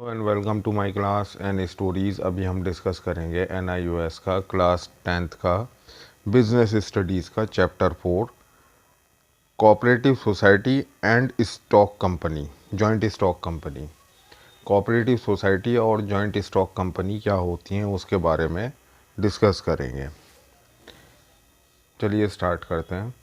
And welcome to my class and stories. अभी हम discuss करेंगे NIOS का क्लास 10th का बिजनेस स्टडीज़ का chapter 4 cooperative society and stock company, joint stock company. Cooperative society और joint stock company क्या होती हैं उसके बारे में डिस्कस करेंगे। चलिए स्टार्ट करते हैं।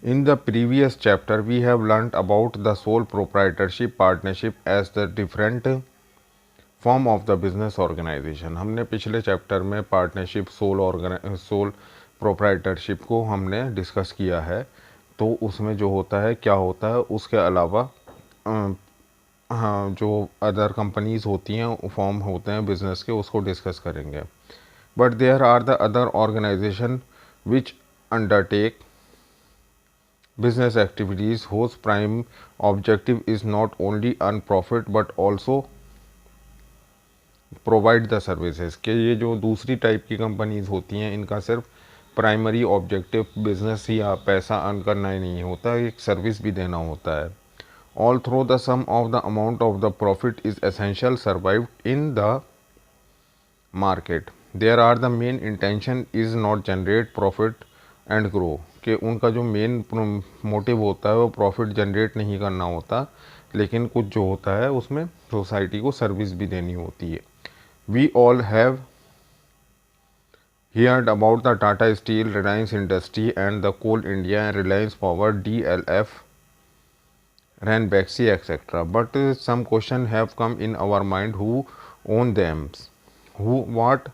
In the previous chapter, we have learnt about the sole proprietorship partnership as the different form of the business organisation. हमने पिछले चैप्टर में पार्टनरशिप, सोल प्रोप्राइटरशिप को हमने डिस्कस किया है। तो उसमें जो होता है क्या होता है, उसके अलावा हाँ, जो अदर कंपनीज होती हैं, फॉर्म होते हैं बिजनेस के, उसको डिस्कस करेंगे। But there are the other organisation which undertake business activities whose prime objective is not only earn profit but also provide the services। कि ये जो दूसरी टाइप की कंपनीज होती हैं, इनका सिर्फ प्राइमरी ऑब्जेक्टिव बिजनेस ही या पैसा अर्न करना ही नहीं होता, एक सर्विस भी देना होता है। All through the sum of the amount of the profit is essential survive in the market. There are the main intention is not generate profit and grow. कि उनका जो मेन मोटिव होता है वो प्रॉफिट जनरेट नहीं करना होता, लेकिन कुछ जो होता है उसमें सोसाइटी को सर्विस भी देनी होती है। We all have heard about the Tata Steel, Reliance Industry and the Coal India and Reliance Power, DLF, Ranbaxy, etc. But some question have come in our mind: who own them? What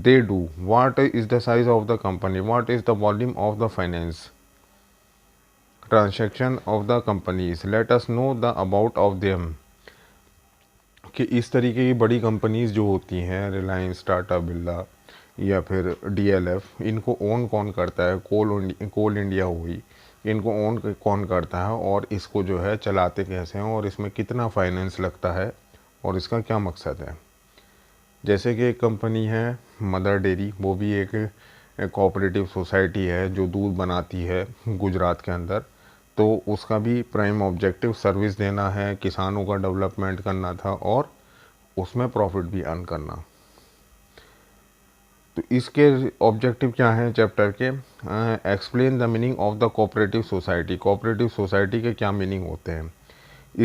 they do? What is the size of the company? What is the volume of the finance transaction of the companies? Let us know the about of them। कि इस तरीके की बड़ी companies जो होती हैं, रिलायंस, टाटा बिरला या फिर DLF, इनको ओन कौन करता है? कोल इंडिया हुई, इनको ओन कौन करता है और इसको जो है चलाते कैसे हैं और इसमें कितना फाइनेंस लगता है और इसका क्या मकसद है। जैसे कि एक कंपनी है मदर डेयरी, वो भी एक कोऑपरेटिव सोसाइटी है जो दूध बनाती है गुजरात के अंदर। तो उसका भी प्राइम ऑब्जेक्टिव सर्विस देना है, किसानों का डेवलपमेंट करना था और उसमें प्रॉफिट भी अर्न करना। तो इसके ऑब्जेक्टिव क्या हैं चैप्टर के? Explain the meaning of the cooperative society. Cooperative society के क्या मीनिंग होते हैं?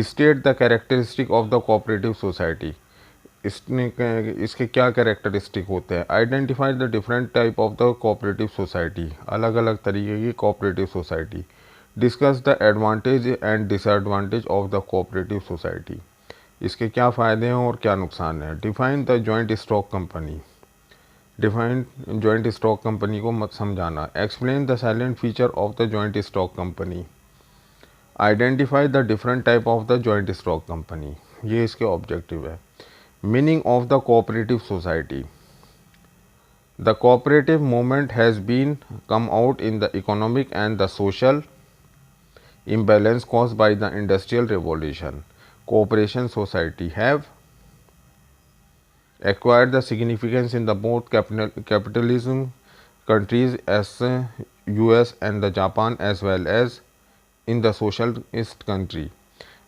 State the characteristic of the cooperative society. इसके क्या कैरेक्टरिस्टिक होते हैं? Identify the different type of the cooperative society. अलग अलग तरीके की cooperative society. Discuss the advantage and disadvantage of the cooperative society. इसके क्या फ़ायदे हैं और क्या नुकसान है? Define the joint stock company. Define joint stock company को मत समझाना। Explain the silent feature of the joint stock company. Identify the different type of the joint stock company. ये इसके ऑब्जेक्टिव है। Meaning of the cooperative society. The cooperative movement has been come out in the economic and the social imbalance caused by the industrial revolution. Cooperation society have acquired the significance in the both capitalism countries as US and the Japan as well as in the socialist country।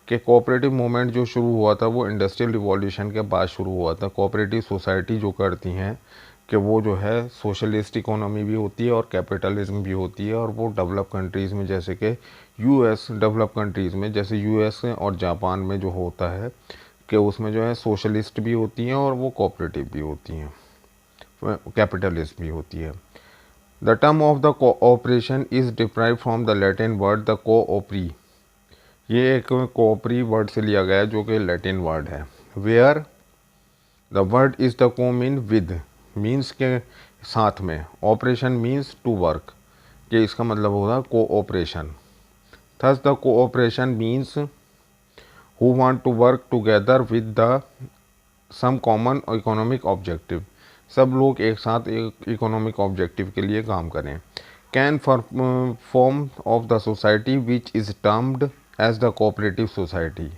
कि cooperative movement जो शुरू हुआ था वो industrial revolution के बाद शुरू हुआ था। कोऑपरेटिव सोसाइटी जो करती हैं कि वो जो है सोशलिस्ट इकोनॉमी भी होती है और कैपिटलिज्म भी होती है, और वो डेवलप कंट्रीज़ में जैसे कि US, डेवलप कंट्रीज़ में जैसे US और जापान में जो होता है कि उसमें जो है सोशलिस्ट भी होती हैं और वो कोऑपरेटिव भी होती हैं, कैपिटलिस्ट भी होती है। The term of the cooperation is derived from the Latin word the cooperi. ये एक कोऑपरी वर्ड से लिया गया है जो कि लैटिन वर्ड है। Where the word is the co mean with, means के साथ में, ऑपरेशन मीन्स टू वर्क, कि इसका मतलब होगा cooperation. Thus the cooperation means who want to work together with the some common economic objective. सब लोग एक साथ एक इकोनॉमिक ऑब्जेक्टिव के लिए काम करें। Can form of the society which is termed as the cooperative society.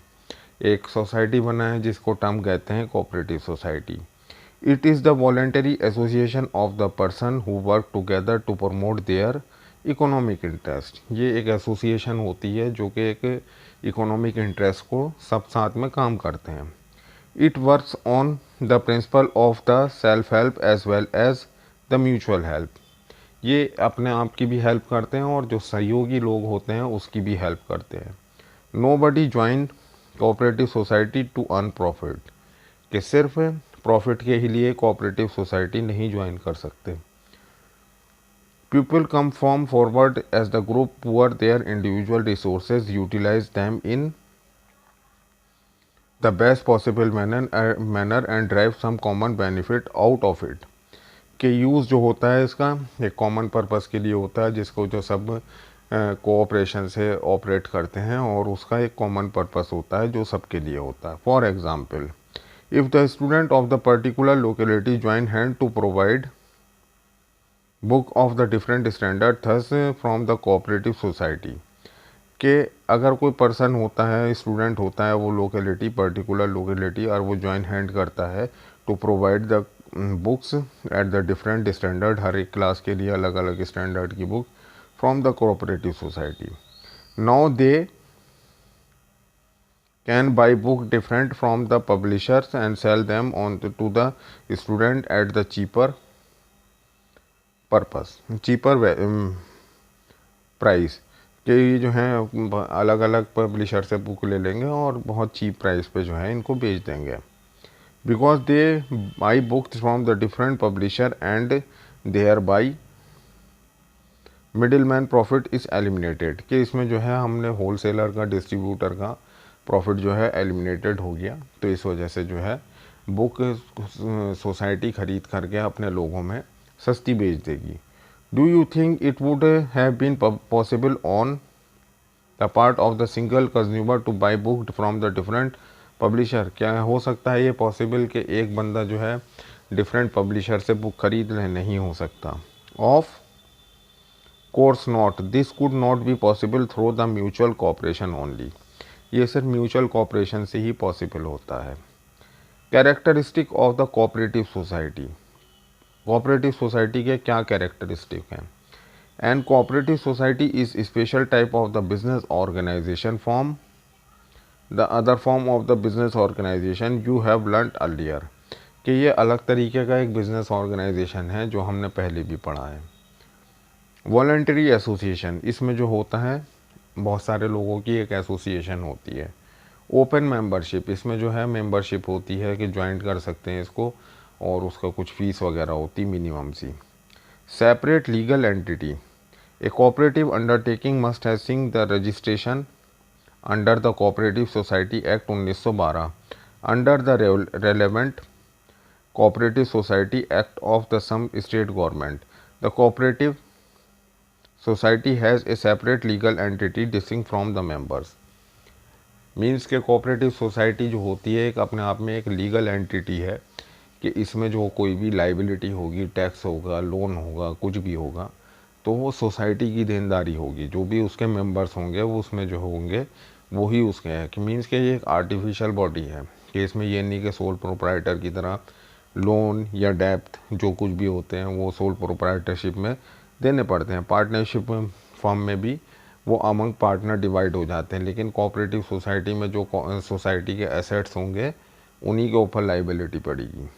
एक सोसाइटी बना है जिसको टर्म कहते हैं cooperative society. It is the voluntary association of the person who work together to promote their economic interest, ये एक association होती है जो कि एक इकोनॉमिक इंटरेस्ट को सब साथ में काम करते हैं। It works on the principle of the self help as well as the mutual help, ये अपने आप की भी हेल्प करते हैं और जो सहयोगी लोग होते हैं उसकी भी हेल्प करते हैं। Nobody join cooperative society to earn profit, कि सिर्फ प्रॉफिट के ही लिए कोऑपरेटिव सोसाइटी नहीं ज्वाइन कर सकते। People come from forward as the group pool their individual resources utilise them in the best possible manner and derive some common benefit out of it, के use जो होता है इसका एक कॉमन पर्पस के लिए होता है जिसको जो सब कोऑपरेशन से ऑपरेट करते हैं और उसका एक कॉमन पर्पस होता है जो सबके लिए होता है। For example, if the student of the particular locality join hand to provide book of the different standard thus from the cooperative society, कि अगर कोई पर्सन होता है, स्टूडेंट होता है वो लोकेलिटी, पर्टिकुलर लोकेलिटी, और वो ज्वाइन हैंड करता है to provide the books at the different standard, हर एक क्लास के लिए अलग अलग स्टैंडर्ड की book from the cooperative society. Now they can buy book different from the publishers and sell them on to the student at the cheaper purpose, cheaper price, कि ये जो हैं अलग अलग पब्लिशर से बुक ले लेंगे और बहुत चीप प्राइस पे जो है इनको बेच देंगे। Because they buy books from the different publisher and thereby middle man profit is eliminated, कि इसमें जो है हमने होल सेलर का, डिस्ट्रीब्यूटर का प्रॉफिट जो है एलिमिनेटेड हो गया, तो इस वजह से जो है बुक सोसाइटी खरीद करके अपने लोगों में सस्ती बेच देगी। Do you think it would have been possible on the part of the single consumer to buy book from the different publisher, क्या हो सकता है ये पॉसिबल कि एक बंदा जो है डिफरेंट पब्लिशर से बुक खरीद ले? नहीं हो सकता। Of course not, this could not be possible through the mutual cooperation only, ये सिर्फ म्यूचुअल कोऑपरेशन से ही पॉसिबल होता है। Characteristic of the cooperative society, cooperative society के क्या कैरेक्टरिस्टिक हैं? And cooperative society is special type of the business organisation form the other form of the business organisation you have learned earlier, कि ये अलग तरीके का एक बिजनेस ऑर्गेनाइजेशन है जो हमने पहले भी पढ़ा है। वॉलंटरी एसोसिएशन, इसमें जो होता है बहुत सारे लोगों की एक एसोसिएशन होती है। ओपन मेंबरशिप, इसमें जो है मेंबरशिप होती है कि ज्वाइन कर सकते हैं इसको और उसका कुछ फीस वगैरह होती मिनिमम सी। Separate legal entity, a cooperative undertaking must have seen the registration under the cooperative society act 1912 under the relevant cooperative society act of the some state government. The cooperative society has a separate legal entity distinct from the members, means के cooperative society जो होती है एक अपने आप में एक legal entity है कि इसमें जो कोई भी लाइबिलिटी होगी, टैक्स होगा, लोन होगा, कुछ भी होगा, तो वो सोसाइटी की देनदारी होगी, जो भी उसके मेंबर्स होंगे वो उसमें जो होंगे वही उसके हैं। कि मीन्स के ये एक आर्टिफिशियल बॉडी है कि इसमें ये नहीं कि सोल प्रोप्राइटर की तरह लोन या डेप्थ जो कुछ भी होते हैं वो सोल प्रोप्राइटरशिप में देने पड़ते हैं। पार्टनरशिप फॉर्म में भी वो अमंग पार्टनर डिवाइड हो जाते हैं, लेकिन कोऑपरेटिव सोसाइटी में जो सोसाइटी के एसेट्स होंगे उन्हीं के ऊपर लाइबिलिटी पड़ेगी।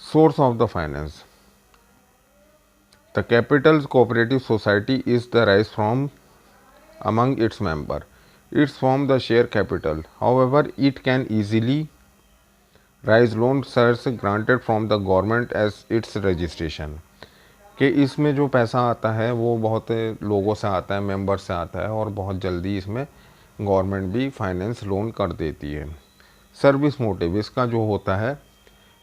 Source of the finance, the capital cooperative society is the rise from among its member. It's from the share capital. However, it can easily raise loans granted from the government as its registration. कि इसमें जो पैसा आता है वो बहुत लोगों से आता है, मेंबर से आता है और बहुत जल्दी इसमें गवर्नमेंट भी फाइनेंस लोन कर देती है। सर्विस मोटिव, इसका जो होता है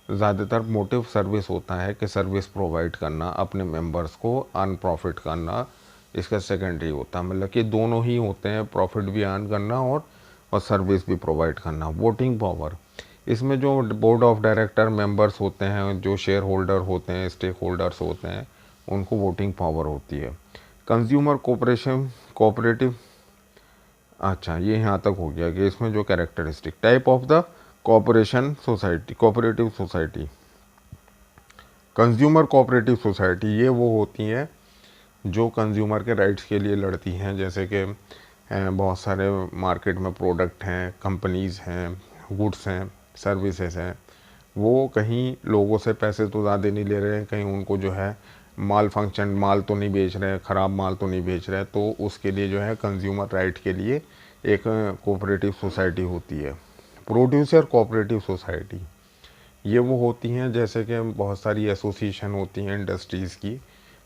ज़्यादातर मोटिव सर्विस होता है कि सर्विस प्रोवाइड करना, अपने मेंबर्स को अर्न प्रॉफिट करना, इसका सेकेंडरी होता है। मतलब कि दोनों ही होते हैं, प्रॉफिट भी अर्न करना और सर्विस भी प्रोवाइड करना। वोटिंग पावर, इसमें जो बोर्ड ऑफ डायरेक्टर मेंबर्स होते हैं, जो शेयर होल्डर होते हैं, स्टेक होल्डर्स होते हैं, उनको वोटिंग पावर होती है। कंज्यूमर कोऑपरेटिव, अच्छा ये यहाँ तक हो गया कि इसमें जो characteristic type of the cooperation society, cooperative society, consumer cooperative society, ये वो होती हैं जो कंज्यूमर के राइट्स के लिए लड़ती हैं, जैसे कि बहुत सारे मार्केट में प्रोडक्ट हैं, कंपनीज़ हैं, गुड्स हैं, सर्विसेज हैं, वो कहीं लोगों से पैसे तो ज़्यादा नहीं ले रहे हैं, कहीं उनको जो है माल तो नहीं बेच रहे हैं, ख़राब माल तो नहीं बेच रहे हैं, तो उसके लिए जो है कंज्यूमर राइट के लिए एक कोऑपरेटिव सोसाइटी होती है। प्रोड्यूसर कोऑपरेटिव सोसाइटी, ये वो होती हैं जैसे कि बहुत सारी एसोसिएशन होती हैं इंडस्ट्रीज़ की,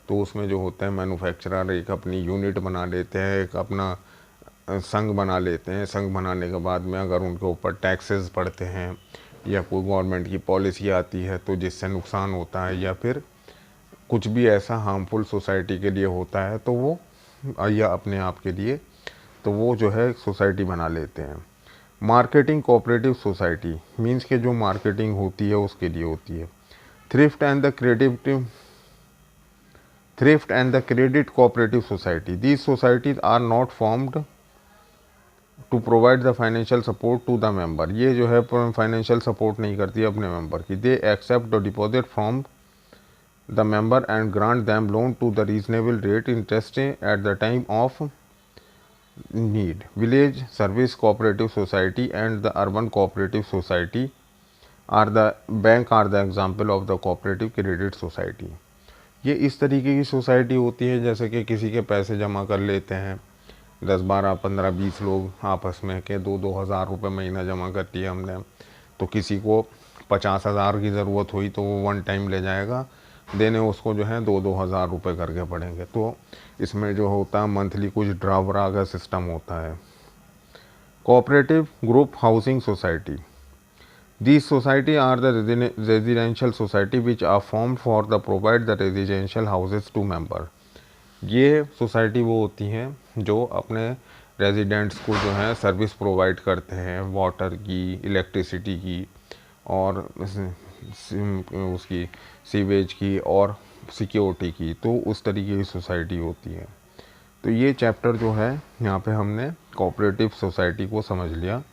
तो उसमें जो होता है मैन्युफैक्चरर एक अपनी यूनिट बना लेते हैं, एक अपना संघ बना लेते हैं। संघ बनाने के बाद में अगर उनके ऊपर टैक्सेस पड़ते हैं या कोई गवर्नमेंट की पॉलिसी आती है तो जिससे नुकसान होता है, या फिर कुछ भी ऐसा हार्मफुल सोसाइटी के लिए होता है तो वो, या अपने आप के लिए, तो वो जो है सोसाइटी बना लेते हैं। मार्केटिंग कोऑपरेटिव सोसाइटी मींस के जो मार्केटिंग होती है उसके लिए होती है। Thrift and the credit cooperative society, these societies are not formed to provide the financial support to the member, ये जो है फाइनेंशियल सपोर्ट नहीं करती अपने मेंबर की। They accept the deposit from the member and grant them loan to the reasonable rate interest at the time of need. Village service cooperative society and the urban cooperative society are the example of the cooperative credit society. ये इस तरीके की society होती है जैसे कि किसी के पैसे जमा कर लेते हैं 10, 12, 15, 20 लोग आपस में के 2-2 हज़ार रुपये महीना जमा कर दिया हमने, तो किसी को 50,000 की ज़रूरत हुई तो वो वन टाइम ले जाएगा, देने उसको जो है 2-2 हज़ार रुपये करके पड़ेंगे। तो इसमें जो होता है मंथली कुछ ड्रा व्रा का सिस्टम होता है। Cooperative group housing society, these society are the residential society which are formed for the provide the residential houses to member। ये सोसाइटी वो होती हैं जो अपने रेजिडेंट्स को जो है सर्विस प्रोवाइड करते हैं, वाटर की, इलेक्ट्रिसिटी की और उसकी सीवेज की और सिक्योरिटी की, तो उस तरीके की सोसाइटी होती है। तो ये चैप्टर जो है यहाँ पे हमने कोऑपरेटिव सोसाइटी को समझ लिया।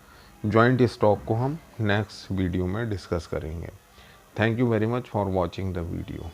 जॉइंट स्टॉक को हम नेक्स्ट वीडियो में डिस्कस करेंगे। Thank you very much for watching the video.